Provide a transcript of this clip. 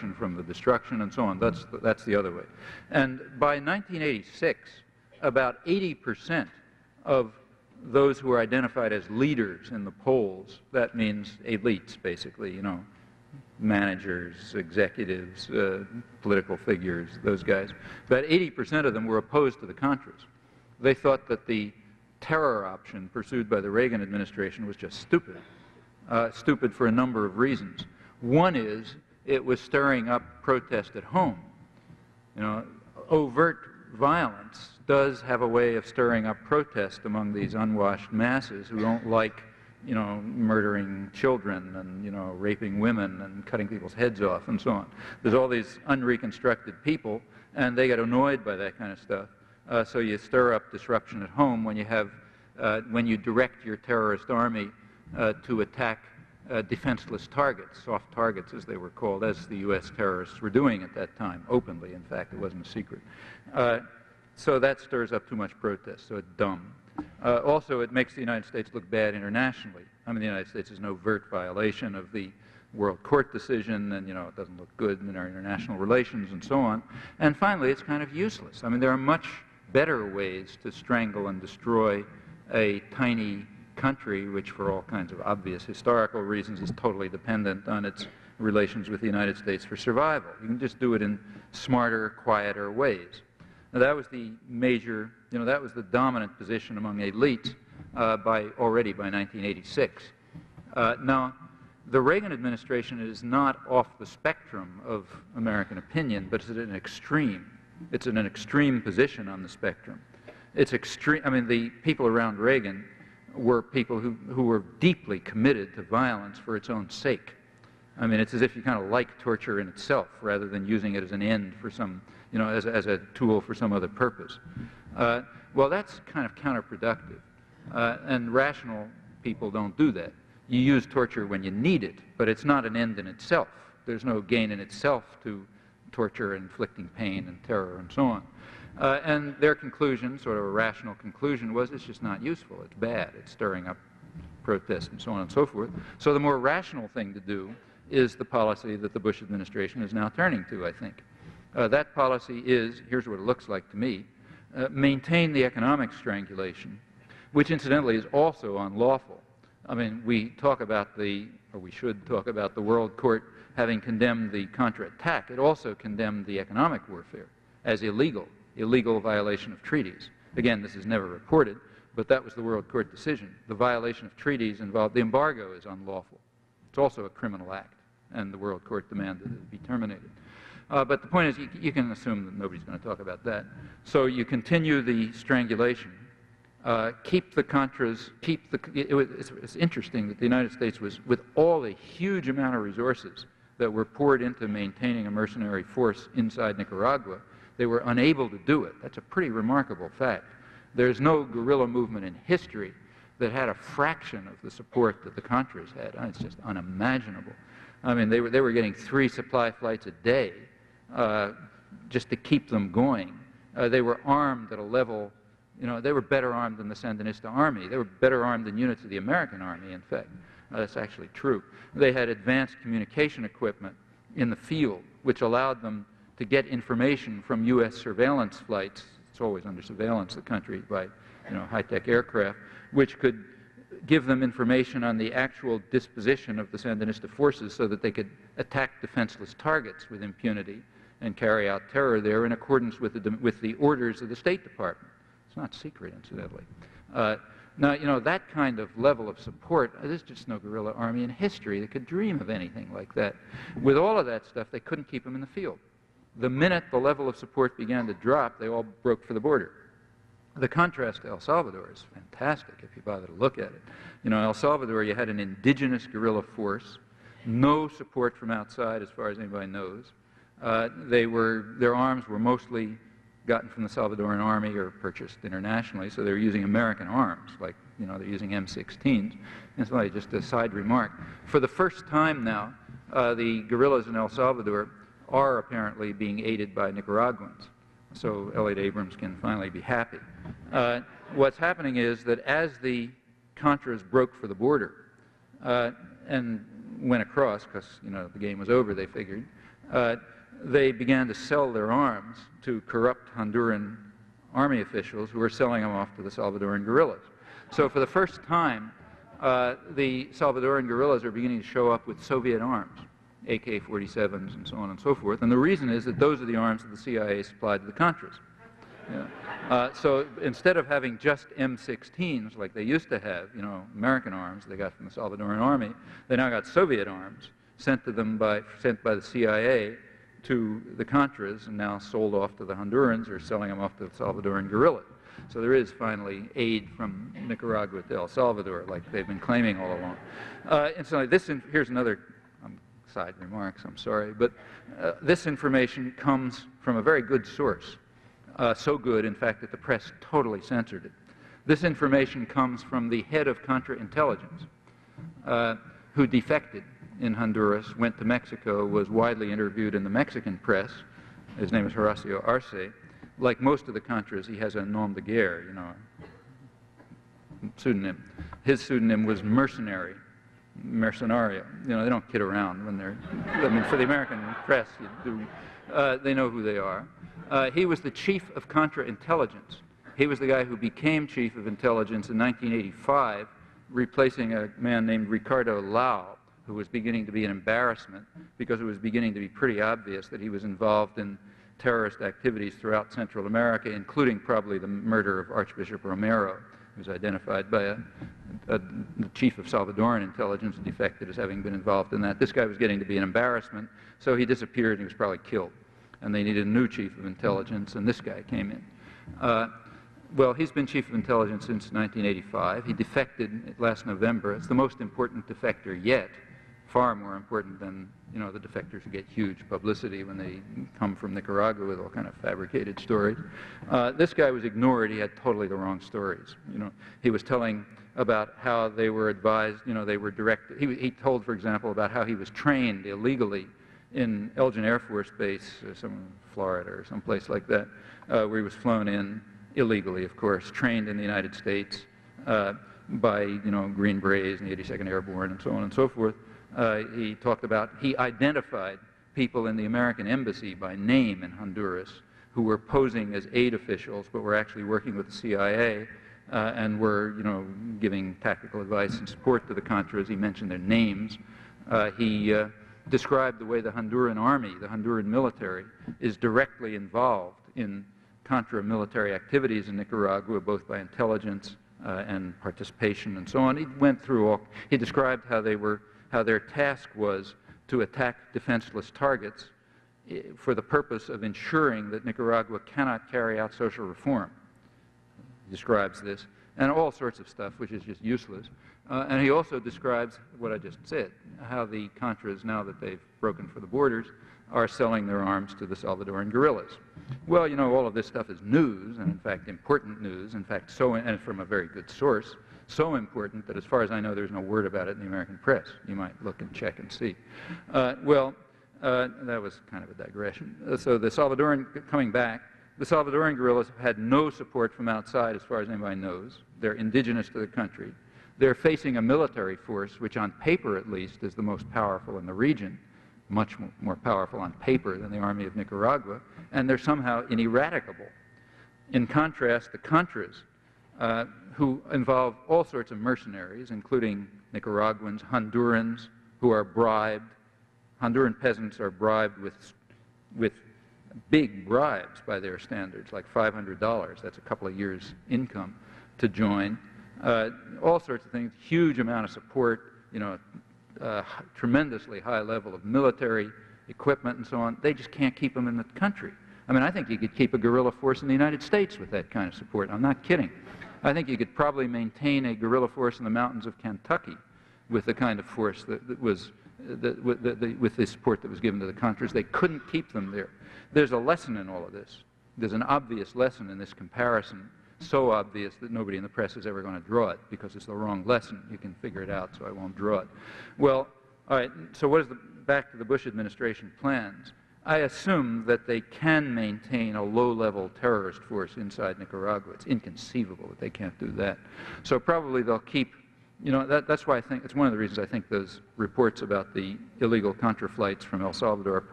instruction from the destruction and so on. That's the other way. And by 1986, about 80% of those who are identified as leaders in the polls, that means elites basically, you know, managers, executives, political figures, those guys, about 80% of them were opposed to the Contras. They thought that the terror option pursued by the Reagan administration was just stupid. Stupid for a number of reasons. One is it was stirring up protest at home. You know, overt violence does have a way of stirring up protest among these unwashed masses who don't like, you know, murdering children and, you know, raping women and cutting people's heads off and so on. There's all these unreconstructed people, and they get annoyed by that kind of stuff. So you stir up disruption at home when you have, when you direct your terrorist army to attack defenseless targets, soft targets as they were called, as the U.S. terrorists were doing at that time, openly, in fact, it wasn't a secret. So that stirs up too much protest, so it's dumb. Also, it makes the United States look bad internationally. I mean, the United States is an overt violation of the World Court decision, and, you know, it doesn't look good in our international relations and so on. And finally, it's kind of useless. I mean, there are much better ways to strangle and destroy a tiny country, which for all kinds of obvious historical reasons is totally dependent on its relations with the United States for survival. You can just do it in smarter, quieter ways. Now, that was the major, you know, that was the dominant position among elites already by 1986. Now, the Reagan administration is not off the spectrum of American opinion, but it's at an extreme. It's in an extreme position on the spectrum. It's extreme. I mean, the people around Reagan were people who were deeply committed to violence for its own sake. I mean, it's as if you kind of like torture in itself rather than using it as an end for some, you know, as a tool for some other purpose. Well, that's kind of counterproductive. And rational people don't do that. You use torture when you need it, but it's not an end in itself. There's no gain in itself to torture, inflicting pain and terror and so on. And their conclusion, sort of a rational conclusion, was it's just not useful. It's bad. It's stirring up protests and so on and so forth. So the more rational thing to do is the policy that the Bush administration is now turning to, I think. That policy is, here's what it looks like to me, maintain the economic strangulation, which incidentally is also unlawful. I mean, we talk about or we should talk about the World Court having condemned the Contra attack. It also condemned the economic warfare as illegal violation of treaties. Again, this is never reported, but that was the World Court decision. The violation of treaties involved, the embargo is unlawful. It's also a criminal act, and the World Court demanded it be terminated. But the point is, you can assume that nobody's going to talk about that. So you continue the strangulation, keep the Contras, it's interesting that the United States was, with all the huge amount of resources that were poured into maintaining a mercenary force inside Nicaragua, they were unable to do it. That's a pretty remarkable fact. There's no guerrilla movement in history that had a fraction of the support that the Contras had. It's just unimaginable. I mean, they were getting 3 supply flights a day just to keep them going. They were armed at a level, you know, they were better armed than the Sandinista army. They were better armed than units of the American army, in fact. That's actually true. They had advanced communication equipment in the field, which allowed them to get information from U.S. surveillance flights. It's always under surveillance, the country, by, you know, high-tech aircraft, which could give them information on the actual disposition of the Sandinista forces so that they could attack defenseless targets with impunity and carry out terror there in accordance with the orders of the State Department. It's not secret, incidentally. Now, you know, that kind of level of support, there's just no guerrilla army in history that could dream of anything like that. With all of that stuff, they couldn't keep them in the field. The minute the level of support began to drop, they all broke for the border. The contrast to El Salvador is fantastic if you bother to look at it. You know, in El Salvador, you had an indigenous guerrilla force, no support from outside as far as anybody knows. Their arms were mostly gotten from the Salvadoran army or purchased internationally, so they were using American arms, like, you know, they're using M16s. And so just a side remark. For the first time now, the guerrillas in El Salvador are apparently being aided by Nicaraguans. So Elliot Abrams can finally be happy. What's happening is that as the Contras broke for the border and went across, because, you know, the game was over, they figured, they began to sell their arms to corrupt Honduran army officials who were selling them off to the Salvadoran guerrillas. So for the first time, the Salvadoran guerrillas are beginning to show up with Soviet arms, AK-47s and so on and so forth. And the reason is that those are the arms that the CIA supplied to the Contras. Yeah. So instead of having just M16s like they used to have, you know, American arms they got from the Salvadoran army, they now got Soviet arms sent to them sent by the CIA to the Contras and now sold off to the Hondurans or selling them off to the Salvadoran guerrillas. So there is finally aid from Nicaragua to El Salvador, like they've been claiming all along. And so here's another side remarks, I'm sorry, but this information comes from a very good source. So good, in fact, that the press totally censored it. This information comes from the head of counterintelligence, who defected in Honduras, went to Mexico, was widely interviewed in the Mexican press. His name is Horacio Arce. Like most of the Contras, he has a nom de guerre, you know, pseudonym. His pseudonym was Mercenario. You know, they don't kid around when they're, I mean, for the American press, they know who they are. He was the chief of counterintelligence. He was the guy who became chief of intelligence in 1985, replacing a man named Ricardo Lau, who was beginning to be an embarrassment because it was beginning to be pretty obvious that he was involved in terrorist activities throughout Central America, including probably the murder of Archbishop Romero, who was identified by the chief of Salvadoran intelligence and defected as having been involved in that. This guy was getting to be an embarrassment, so he disappeared and he was probably killed. And they needed a new chief of intelligence, and this guy came in. Well, he's been chief of intelligence since 1985. He defected last November. It's the most important defector yet, far more important than, you know, the defectors who get huge publicity when they come from Nicaragua with all kind of fabricated stories. This guy was ignored. He had totally the wrong stories. You know, he was telling about how they were advised, you know, they were directed. He told, for example, about how he was trained illegally in Elgin Air Force Base, some Florida or someplace like that, where he was flown in illegally, of course, trained in the United States by, you know, Green Berets and the 82nd Airborne and so on and so forth. He talked about, he identified people in the American embassy by name in Honduras who were posing as aid officials but were actually working with the CIA and were, you know, giving tactical advice and support to the Contras. He mentioned their names. He described the way the Honduran army, the Honduran military, is directly involved in Contra military activities in Nicaragua, both by intelligence and participation and so on. He went through all, he described how their task was to attack defenseless targets for the purpose of ensuring that Nicaragua cannot carry out social reform. He describes this, and all sorts of stuff which is just useless. And he also describes what I just said, how the Contras, now that they've broken for the borders, are selling their arms to the Salvadoran guerrillas. Well, you know, all of this stuff is news, and in fact important news, in fact, and from a very good source, so important that as far as I know there's no word about it in the American press. You might look and check and see. That was kind of a digression. So the Salvadoran, coming back, the Salvadoran guerrillas have had no support from outside as far as anybody knows. They're indigenous to the country. They're facing a military force which on paper at least is the most powerful in the region, much more powerful on paper than the army of Nicaragua, and they're somehow ineradicable. In contrast, the Contras, who involve all sorts of mercenaries, including Nicaraguans, Hondurans, who are bribed. Honduran peasants are bribed with big bribes by their standards, like $500. That's a couple of years' income to join. All sorts of things, huge amount of support, you know, tremendously high level of military equipment and so on. They just can't keep them in the country. I mean, I think you could keep a guerrilla force in the United States with that kind of support. I'm not kidding. I think you could probably maintain a guerrilla force in the mountains of Kentucky with the kind of force with the support that was given to the Contras. They couldn't keep them there. There's a lesson in all of this. There's an obvious lesson in this comparison, so obvious that nobody in the press is ever going to draw it because it's the wrong lesson. You can figure it out, so I won't draw it. Well, all right, so what is back to the Bush administration plans? I assume that they can maintain a low-level terrorist force inside Nicaragua. It's inconceivable that they can't do that. So probably they'll keep, you know, that's why I think, it's one of the reasons I think those reports about the illegal Contra flights from El Salvador